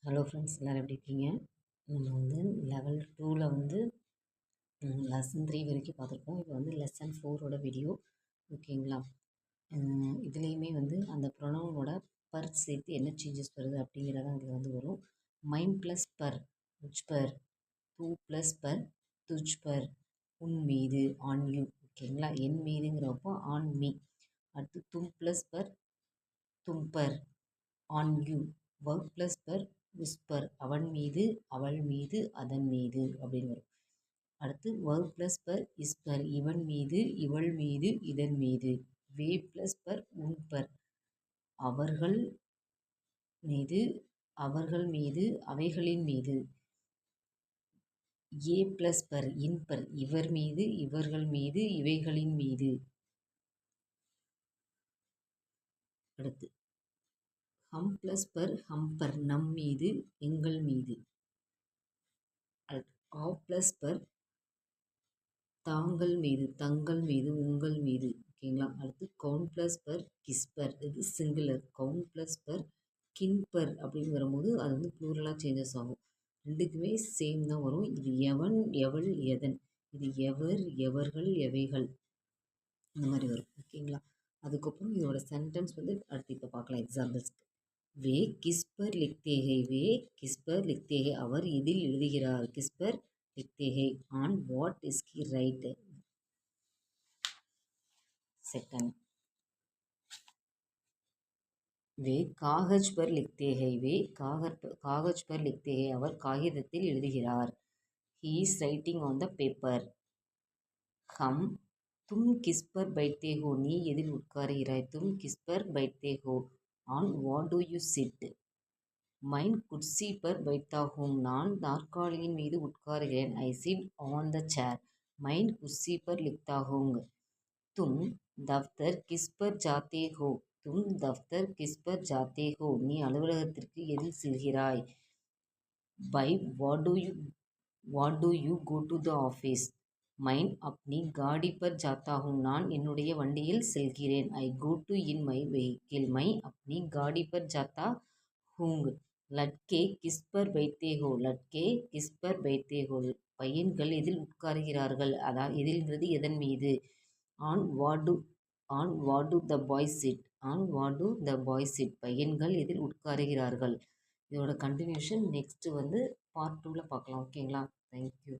Hello friends, எல்லோரும் எப்படி இருக்கீங்க? நம்ம வந்து லெவல் 2ல் வந்து லெசன் 3 வரைக்கும் பார்த்துருக்கோம். இப்போ வந்து லெசன் 4ஓட வீடியோ. ஓகேங்களா? இதுலேயுமே வந்து அந்த ப்ரொனவுனோட பர் சேர்த்து என்ன சேஞ்சஸ் வருது அப்படிங்கிறத அதில் வந்து வரும். மைண்ட் ப்ளஸ் பர், உச் பர், தூ ப்ளஸ் பர், துஜ் பர், உன் மீது, ஆன் யூ. ஓகேங்களா? என் மீதுங்கிறப்போ ஆன் மீ. அடுத்து தும் ப்ளஸ் பர், தும் per, on you. Work plus per, whisper, அவன் மீது, அவள் மீது, அதன் மீது அப்படின்னு வரும். அடுத்து ஒர்க் ப்ளஸ் பர், இஸ்பர், இவன் மீது, இவள் மீது, இதன் மீது. வே ப்ளஸ் பர், உன் பர், அவர்கள் மீது, அவர்கள் மீது, அவைகளின் மீது. ஏ ப்ளஸ் பர், இன் பர், இவர் மீது, இவர்கள் மீது, இவைகளின் மீது. அடுத்து ஹம் ப்ளஸ் பர், ஹம்பர், நம் மீது, எங்கள் மீது. ஆ ப்ளஸ் பர், தாங்கள் மீது, தங்கள் மீது, உங்கள் மீது. ஓகேங்களா? அடுத்து கவுண்ட் ப்ளஸ் பர், கிஸ்பர், இது சிங்குலர். கவுண்ட் ப்ளஸ் பர், கின்பர் அப்படின்னு வரும்போது அது வந்து ப்ளூரலாக சேஞ்சஸ் ஆகும். ரெண்டுக்குமே சேம் தான் வரும். இது எவன், எவள், எதன். இது எவர், எவர்கள், எவைகள், இந்த மாதிரி வரும். ஓகேங்களா? அதுக்கப்புறம் இதோட சென்டென்ஸ் வந்து அடுத்து இப்போ பார்க்கலாம் எக்ஸாம்பிள்ஸ்க்கு. வே கிஸ்பர் லிக்தேகை, வே கிஸ்பர் லிக்தேகை, அவர் இதில் எழுதுகிறார். கிஸ்பர் லிக்தேகை, on what is he write. Second वे कागज पर लिखते हैं, वे कागज पर लिखते हैं, அவர் காகிதத்தில் எழுதுகிறார். he is writing on the paper. हम तुम किस पर बैठते हो, நீ எதில் உட்காருகிறாய். तुम किस पर बैठते हो, on what do you sit. मैं कुर्सी पर बैठता हूँ, நான் நாற்காலியின் மீது உட்காருகிறேன். I sit on the chair. मैं कुर्सी पर लिखता हूँ. तुम दफ्तर किस पर जाते हो, तुम दफ्तर किस पर जाते हो, நீ அலுவலகத்திற்கு எதில் செல்கிறாய். by what do you go to the office. मैं अपनी गाड़ी पर जाता हूँ, நான் என்னுடைய வண்டியில் செல்கிறேன். I go to in my vehicle. मैं अपनी गाड़ी पर जाता हूँ. लड़के किस पर बैठते हो, लड़के किस पर बैठते हो, பையன்கள் எதில் உட்காருகிறார்கள். அதான் எதில்ங்கிறது எதன் மீது. on what do the boys sit, on what do the boys sit, பையன்கள் எதில் உட்காருகிறார்கள். இதோட கண்டினியூஷன் நெக்ஸ்ட் வந்து பார்ட் 2ல பார்க்கலாம். ஓகேங்களா? தேங்க்யூ.